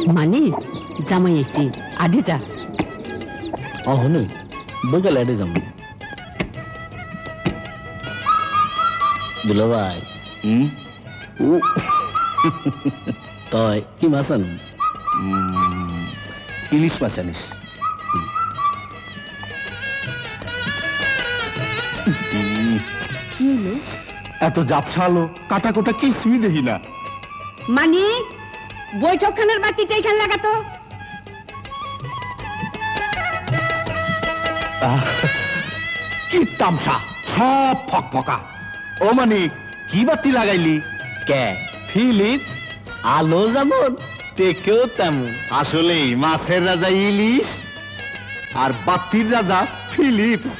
মানে জামাই এসছি আডি যা অহনে বকাল এডে যাম দুলা ভাই তয় কি মাছ আনুন ইলিশ মাছ আনিস কি হলো এত জাপসালো কাটা কোটা কিছুই দেখি না মানে বৈঠকখানার বাতিটা এখানে লাগাতো কি তামসা সব ফকফকা ও মানে কি বাতি লাগাইলি কে ফিলিপ আলো যেমন টেকেও তেমন আসলে মাছের রাজা ইলিশ আর বাতির রাজা ফিলিপস